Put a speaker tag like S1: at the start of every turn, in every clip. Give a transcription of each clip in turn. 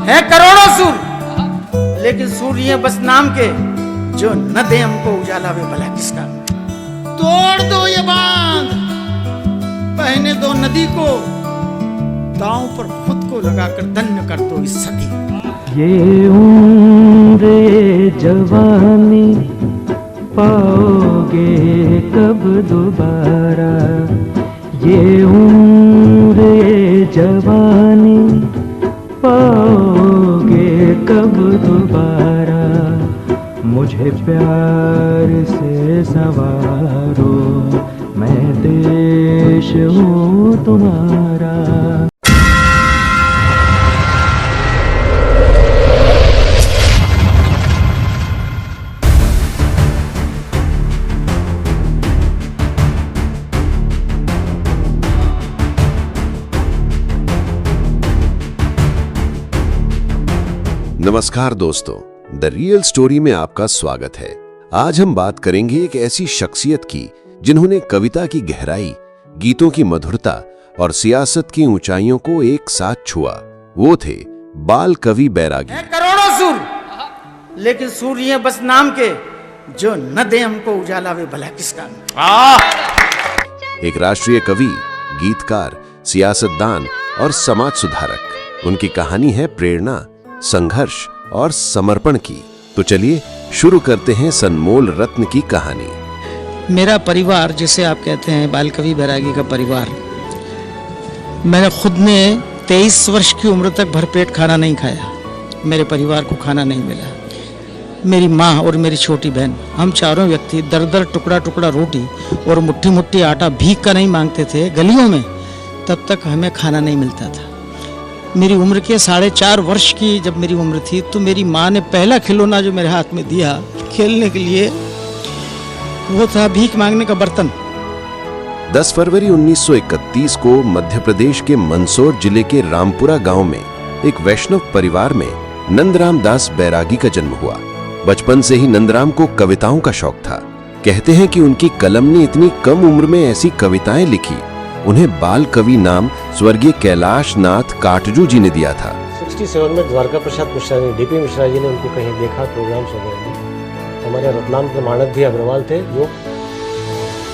S1: है करोड़ों सूर्य, लेकिन सूर्य बस नाम के, जो न दे हमको उजाला वे भला किसका। तोड़ दो ये बांध, बहने दो नदी को, दांव पर खुद को लगाकर धन्य कर दो इस सदी।
S2: ये उम्र जवानी पाओगे कब दोबारा, ये उम्र जवानी पाओगे कब दोबारा। मुझे प्यार से संवारो, मैं देश हूँ तुम्हारा।
S3: नमस्कार दोस्तों, द रियल स्टोरी में आपका स्वागत है। आज हम बात करेंगे एक ऐसी शख्सियत की जिन्होंने कविता की गहराई, गीतों की मधुरता और सियासत की ऊंचाइयों को एक साथ छुआ। वो थे बाल कवि बैरागी।
S1: है करोड़ों सूर्य, लेकिन सूर्य बस नाम के, जो न दे हमको उजाला वे भला किसका।
S3: एक राष्ट्रीय कवि, गीतकार, सियासतदान और समाज सुधारक। उनकी कहानी है प्रेरणा, संघर्ष और समर्पण की। तो चलिए शुरू करते हैं सनमोल रत्न की कहानी।
S4: मेरा परिवार, जिसे आप कहते हैं बाल कवि बैरागी का परिवार, मैंने खुद ने 23 वर्ष की उम्र तक भरपेट खाना नहीं खाया। मेरे परिवार को खाना नहीं मिला। मेरी माँ और मेरी छोटी बहन, हम चारों व्यक्ति दर दर टुकड़ा टुकड़ा रोटी और मुट्ठी मुट्ठी आटा भीख का नहीं मांगते थे गलियों में, तब तक हमें खाना नहीं मिलता था। मेरी उम्र के 4.5 वर्ष की जब मेरी उम्र थी, तो मेरी माँ ने पहला खिलौना जो मेरे हाथ में दिया खेलने के लिए, वो था भीख मांगने का बर्तन।
S3: 10 फरवरी 1931 को मध्य प्रदेश के मंदसौर जिले के रामपुरा गांव में एक वैष्णव परिवार में नंदराम दास बैरागी का जन्म हुआ। बचपन से ही नंदराम को कविताओं का शौक था। कहते हैं कि उनकी कलम ने इतनी कम उम्र में ऐसी कविताएं लिखी, उन्हें बाल कवि नाम स्वर्गीय कैलाश नाथ काटजू जी ने दिया था।
S5: 67 में द्वारका प्रसाद मिश्रा ने, डीपी मिश्रा जी ने उनको कहीं देखा प्रोग्राम्स वगैरह में। हमारे रतलाम के मानद भी अग्रवाल थे, जो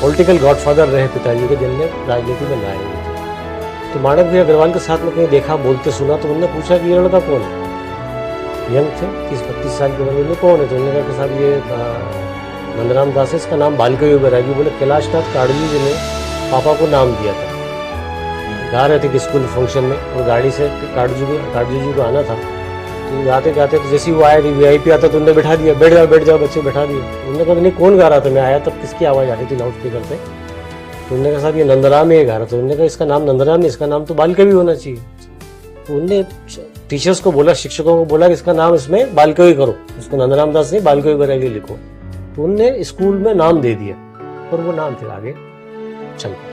S5: पॉलिटिकल गॉडफादर रहे पिताजी के, जिनने राजनीति में लाए हुए थे। तो मानद भी अग्रवाल के साथ में कहीं देखा, बोलते सुना, तो उन्होंने पूछा कि ये लड़का कौन है। यंग थे, 30-32 साल की उम्र में, कौन है। तो उन्होंने कहा कि साहब ये नंदराम दास है, इसका नाम बाल कवि बैरागी। बोले कैलाश नाथ काटजू जी ने पापा को नाम दिया था। गा रहे थे कि स्कूल फंक्शन में, और गाड़ी से काटजू जी को आना था। तो गाते गाते तो जैसे ही वो आया, VIP आता तो उन्होंने बैठा दिया, बैठ जाओ बच्चे, बैठा दिए। उन्होंने कहा नहीं, कौन गा रहा था। मैं आया तब किसकी आवाज़ आ रही थी लाउड स्पीकर पे। तो उन्होंने कहा साहब ये नंदराम ही गा रहा था। उन्होंने कहा इसका नाम नंदराम नहीं, इसका नाम तो बाल कवि होना चाहिए। तो उनने टीचर्स को बोला, शिक्षकों को बोला कि इसका नाम इसमें बाल कवि करो, इसको नंदराम दास नहीं बाल कवि बैरागी लिखो। तो उनने स्कूल में नाम दे दिया, और वो नाम फिर आगे चल गया।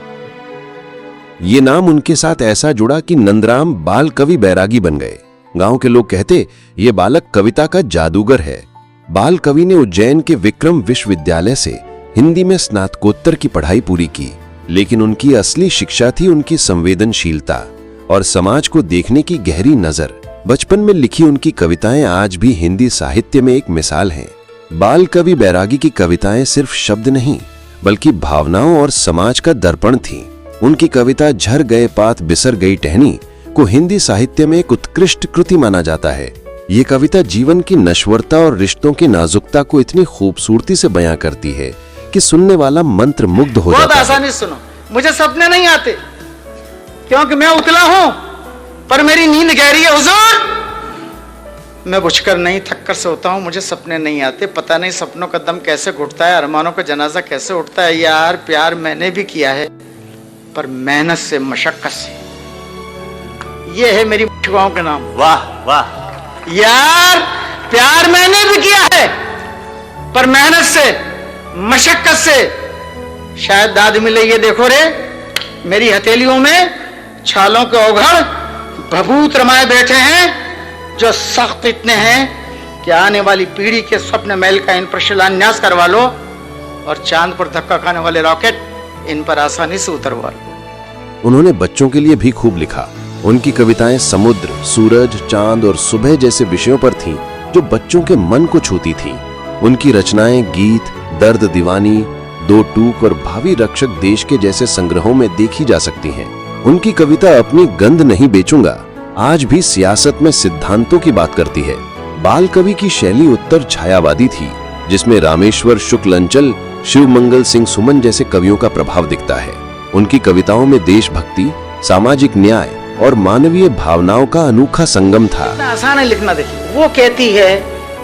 S3: ये नाम उनके साथ ऐसा जुड़ा कि नंदराम बाल कवि बैरागी बन गए। गांव के लोग कहते ये बालक कविता का जादूगर है। बाल कवि ने उज्जैन के विक्रम विश्वविद्यालय से हिंदी में स्नातकोत्तर की पढ़ाई पूरी की, लेकिन उनकी असली शिक्षा थी उनकी संवेदनशीलता और समाज को देखने की गहरी नजर। बचपन में लिखी उनकी कविताएं आज भी हिंदी साहित्य में एक मिसाल हैं। बाल कवि बैरागी की कविताएं सिर्फ शब्द नहीं, बल्कि भावनाओं और समाज का दर्पण थीं। उनकी कविता झर गए पात बिसर गई टहनी को हिंदी साहित्य में एक उत्कृष्ट कृति माना जाता है। ये कविता जीवन की नश्वरता और रिश्तों की नाजुकता को इतनी खूबसूरती से बयां करती है कि सुनने वाला मंत्र मुग्ध हो जाता है।
S1: बहुत आसानी से सुनो, मुझे सपने नहीं आते क्योंकि मैं उतला हूं, पर मेरी नींद गहरी है हुजूर। मैं बुझकर नहीं थककर सोता हूं, मुझे सपने नहीं आते। पता नहीं सपनों का दम कैसे घुटता है, अरमानों का जनाजा कैसे उठता है। यार प्यार मैंने भी किया है, पर मेहनत से, मशक्कत से। ये है मेरी शिवाओं के नाम।
S5: वाह वाह।
S1: यार प्यार मैंने भी किया है, पर मेहनत से, मशक्कत से शायद दाद मिले। ये देखो रे, मेरी हथेलियों में छालों के ओघड़ भभूत रमाए बैठे हैं, जो सख्त इतने हैं कि आने वाली पीढ़ी के स्वप्न महल का इन पर शिलान्यास करवा लो, और चांद पर धक्का खाने वाले रॉकेट इन पर आसानी से उतरवा लो।
S3: उन्होंने बच्चों के लिए भी खूब लिखा। उनकी कविताएं समुद्र, सूरज, चांद और सुबह जैसे विषयों पर थीं, जो बच्चों के मन को छूती थीं। उनकी रचनाएं गीत, दर्द दीवानी, दो टूक और भावी रक्षक देश के जैसे संग्रहों में देखी जा सकती हैं। उनकी कविता अपनी गंध नहीं बेचूंगा आज भी सियासत में सिद्धांतों की बात करती है। बाल कवि की शैली उत्तर छायावादी थी, जिसमें रामेश्वर शुक्ल अंचल, शिव मंगल सिंह सुमन जैसे कवियों का प्रभाव दिखता है। उनकी कविताओं में देशभक्ति, सामाजिक न्याय और मानवीय भावनाओं का अनोखा संगम था।
S1: इतना आसान है लिखना। देखिए, वो कहती है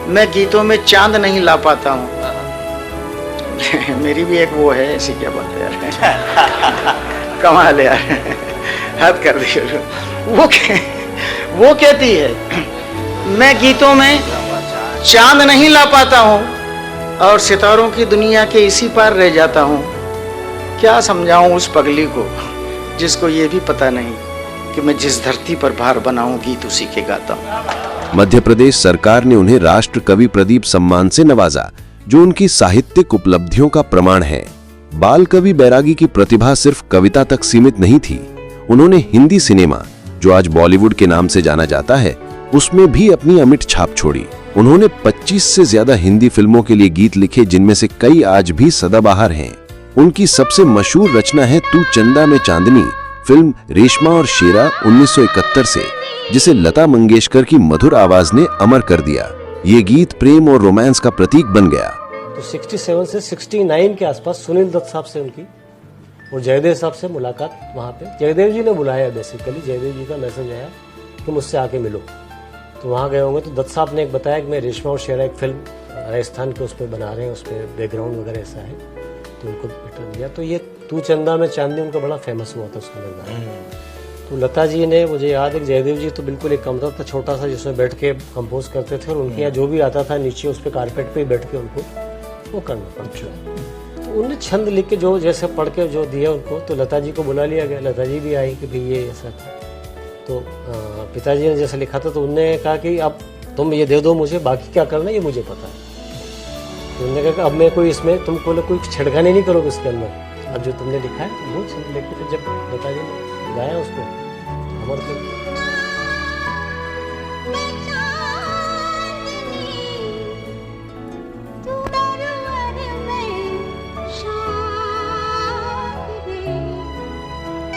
S1: मैं गीतों में चांद नहीं ला पाता हूँ। मेरी भी एक वो है, ऐसी क्या बात है यार। कमाल है यार, हद कर दी। वो कहती है मैं गीतों में चांद नहीं ला पाता हूँ और सितारों की दुनिया के इसी पार रह जाता हूँ। क्या समझाऊं उस पगली को जिसको ये भी पता नहीं कि मैं जिस धरती पर भार बनाऊं गीत उसी के गाता हूं।
S3: मध्य प्रदेश सरकार ने उन्हें राष्ट्र कवि प्रदीप सम्मान से नवाजा, जो उनकी साहित्यिक उपलब्धियों का प्रमाण है। बाल कवि बैरागी की प्रतिभा सिर्फ कविता तक सीमित नहीं थी। उन्होंने हिंदी सिनेमा, जो आज बॉलीवुड के नाम से जाना जाता है, उसमें भी अपनी अमिट छाप छोड़ी। उन्होंने 25 से ज्यादा हिंदी फिल्मों के लिए गीत लिखे, जिनमें से कई आज भी सदाबहार हैं। उनकी सबसे मशहूर रचना है तू चंदा में चांदनी, फिल्म रेशमा और शेरा 1971 से, जिसे लता मंगेशकर की मधुर आवाज ने अमर कर दिया। ये गीत प्रेम और रोमांस का प्रतीक बन गया।
S5: तो 67 से 69 के आसपास सुनील दत्त साहब से उनकी और जयदेव साहब से मुलाकात वहाँ पे जयदेव जी ने बुलाया। बेसिकली जयदेव जी का मैसेज आया कि मुझसे आके मिलो। तो वहाँ गए होंगे तो दत्त साहब ने एक बताया कि मैं रेशमा और शेरा एक फिल्म राजस्थान के उस पर बना रहे हैं, उस पर बैकग्राउंड वगैरह ऐसा है, तो उनको लेटर दिया। तो ये तू चंदा में चांदनी उनका बड़ा फेमस हुआ था उसके अंदर। तो लता जी ने, मुझे याद है, जयदेव जी तो बिल्कुल एक कमरा था छोटा सा जिसमें बैठ के कंपोज करते थे और उनके यहाँ जो भी आता था नीचे उस पर कारपेट पे बैठ के उनको वो करना पड़ता। तो उन्होंने छंद लिख के जो जैसे पढ़ के जो दिया उनको, तो लता जी को बुला लिया गया। लता जी भी आई कि भाई ये ऐसा था। तो पिताजी ने जैसे लिखा था तो उन्होंने कहा कि अब तुम ये दे दो मुझे, बाकी क्या करना ये मुझे पता है। तो उन्होंने कहा कि अब मैं कोई इसमें तुम कोई छिड़खानी नहीं करोगे इसके अंदर, अब जो तुमने लिखा है तो वो छंद लेके फिर जब लता जी ने गाया उसको अमर कर।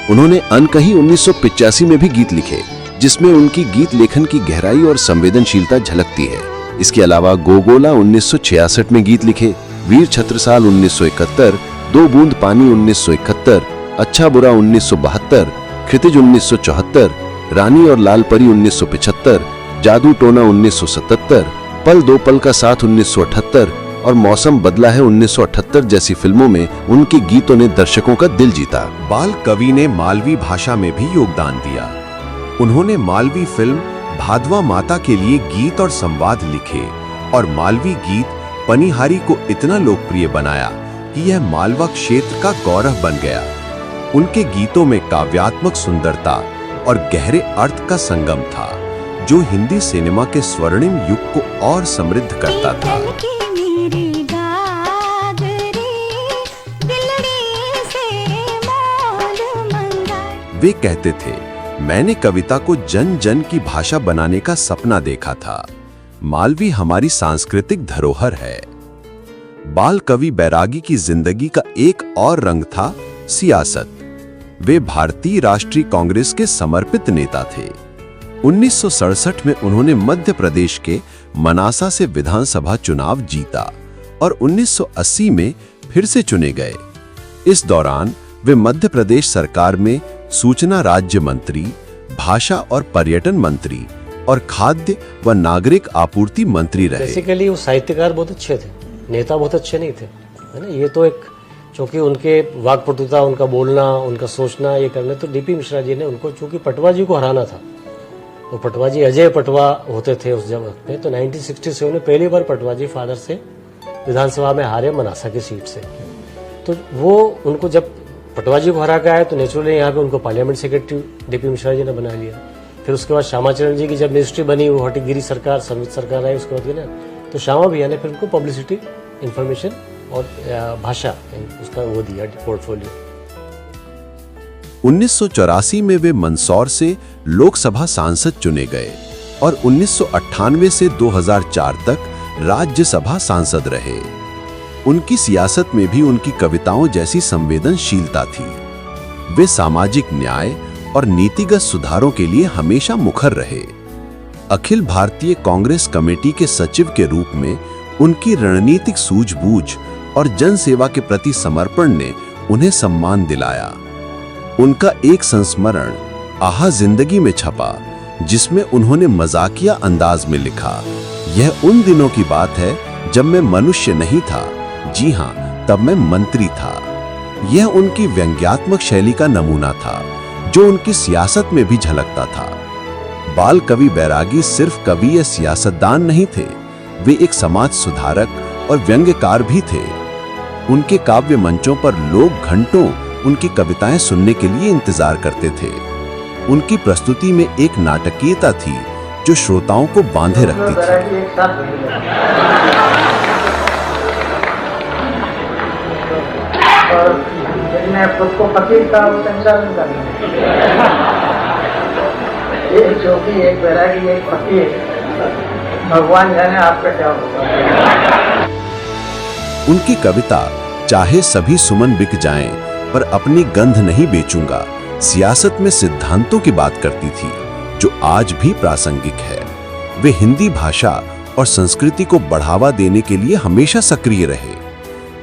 S3: उन्होंने अनकही 1985 में भी गीत लिखे, जिसमें उनकी गीत लेखन की गहराई और संवेदनशीलता झलकती है। इसके अलावा गोगोला 1966 में गीत लिखे, वीर छत्रसाल 1971, दो बूंद पानी 1971, अच्छा बुरा 1972, क्षितिज 1974, रानी और लाल परी 1975, जादू टोना 1977, पल दो पल का साथ 1978 और मौसम बदला है 1978 जैसी फिल्मों में उनके गीतों ने दर्शकों का दिल जीता। बाल कवि ने मालवी भाषा में भी योगदान दिया। उन्होंने मालवी फिल्म भादवा माता के लिए गीत और संवाद लिखे और मालवी गीत पनिहारी को इतना लोकप्रिय बनाया कि यह मालवा क्षेत्र का गौरव बन गया। उनके गीतों में काव्यात्मक सुंदरता और गहरे अर्थ का संगम था, जो हिंदी सिनेमा के स्वर्णिम युग को और समृद्ध करता था। वे कहते थे, मैंने कविता को जन जन की भाषा बनाने का सपना देखा था। मालवी हमारी सांस्कृतिक धरोहर है। बाल कवि बैरागी की जिंदगी का एक और रंग था सियासत। वे भारतीय राष्ट्रीय कांग्रेस के समर्पित नेता थे। 1967 में उन्होंने मध्य प्रदेश के मनासा से विधानसभा चुनाव जीता और 1980 में फिर से चुने गए। इस दौरान वे मध्य प्रदेश सरकार में सूचना राज्य मंत्री, भाषा और पर्यटन मंत्री और खाद्य व नागरिक आपूर्ति मंत्री रहे।
S5: बेसिकली वो साहित्यकार बहुत अच्छे थे, नेता बहुत अच्छे नहीं थे, है ना। ये तो एक चूंकि उनके वाक्पटुता, उनका बोलना, उनका सोचना, ये करने, तो डीपी मिश्रा जी ने उनको, चूंकि पटवा जी को हराना था, तो पटवा जी अजय पटवा होते थे उस वक्त में, तो 1967 में पहली बार पटवा जी फादर से विधानसभा में हारे मनासा की सीट से। तो वो उनको जब पटवा जी को हरा के आए तो नेचुरली यहाँ पे उनको parliament secretary DP Mishra ji ने बना लिया। फिर उसके बाद श्यामाचरण जी की जब मिनिस्ट्री बनी, वो हटिगिरी सरकार, संयुक्त सरकार आई, उसके बाद ना तो श्यामा भैया ने फिर उनको पब्लिसिटी, इंफॉर्मेशन और भाषा उसका वो दिया पोर्टफोलियो।
S3: 1984 में वे मंदसौर से लोकसभा सांसद चुने गए और 1998 से 2004 तक राज्यसभा सांसद रहे। उनकी सियासत में भी उनकी कविताओं जैसी संवेदनशीलता थी। वे सामाजिक न्याय और नीतिगत सुधारों के लिए हमेशा मुखर रहे। अखिल भारतीय कांग्रेस कमेटी के सचिव के रूप में उनकी रणनीतिक सूझबूझ और जनसेवा के प्रति समर्पण ने उन्हें सम्मान दिलाया। उनका एक संस्मरण आहा जिंदगी में छपा, जिसमें उन्होंने मजाकिया अंदाज में लिखा, यह उन दिनों की बात है जब मैं मनुष्य नहीं था, जी हां, तब मैं मंत्री था। यह उनकी व्यंग्यात्मक शैली का नमूना था, जो उनकी सियासत में भी झलकता था। बाल कवि बैरागी सिर्फ कवि या सियासतदान नहीं थे, वे एक समाज सुधारक और व्यंग्यकार भी थे। उनके काव्य मंचों पर लोग घंटों उनकी कविताएं सुनने के लिए इंतजार करते थे। उनकी प्रस्तुति में एक नाटकीयता थी जो श्रोताओं को बांधे रखती थी।
S1: मैं खुद को फकीर का संचालन करना, एक जोगी, एक बैरागी, एक फकीर, भगवान जाने आपका क्या होगा।
S3: उनकी कविता चाहे सभी सुमन बिक जाएं, पर अपनी गंध नहीं बेचूंगा, सियासत में सिद्धांतों की बात करती थी, जो आज भी प्रासंगिक है। वे हिंदी भाषा और संस्कृति को बढ़ावा देने के लिए हमेशा सक्रिय रहे।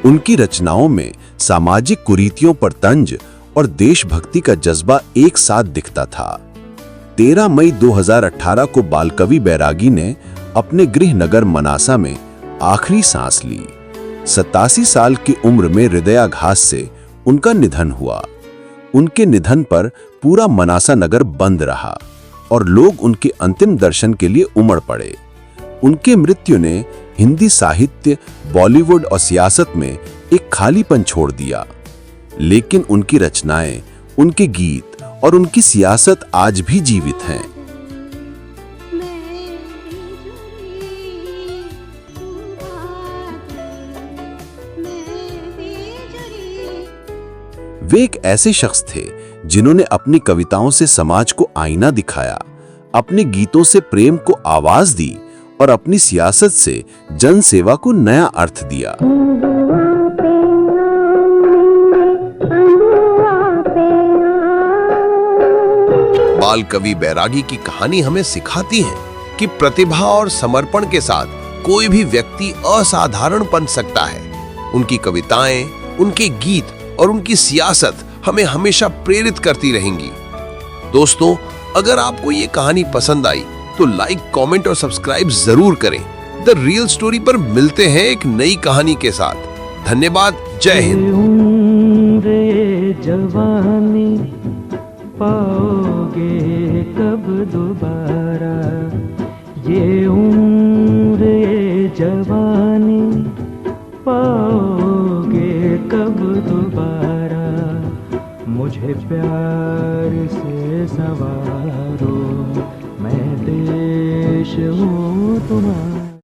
S3: उनकी रचनाओं में सामाजिक कुरीतियों पर तंज और देशभक्ति का जज्बा एक साथ दिखता था। 13 मई 2018 को बालकवि बैरागी ने अपने गृह नगर मनासा में आखिरी सांस ली। 87 साल की उम्र में हृदयाघात से उनका निधन हुआ। उनके निधन पर पूरा मनासा नगर बंद रहा और लोग उनके अंतिम दर्शन के लिए उमड़ पड़े। उनके मृत्यु ने हिंदी साहित्य, बॉलीवुड और सियासत में एक खालीपन छोड़ दिया, लेकिन उनकी रचनाएं, उनके गीत और उनकी सियासत आज भी जीवित हैं। वे एक ऐसे शख्स थे जिन्होंने अपनी कविताओं से समाज को आईना दिखाया, अपने गीतों से प्रेम को आवाज दी और अपनी सियासत से जनसेवा को नया अर्थ दिया।
S6: बाल कवि बैरागी की कहानी हमें सिखाती है कि प्रतिभा और समर्पण के साथ कोई भी व्यक्ति असाधारण बन सकता है। उनकी कविताएं, उनके गीत और उनकी सियासत हमें हमेशा प्रेरित करती रहेंगी। दोस्तों, अगर आपको ये कहानी पसंद आई तो लाइक, कमेंट और सब्सक्राइब जरूर करें। द रियल स्टोरी पर मिलते हैं एक नई कहानी के साथ। धन्यवाद। जय हिंद।
S2: जवानी पाओगे कब दोबारा, ये उम्र ये जवानी पाओगे कब दोबारा, मुझे प्यार से सवार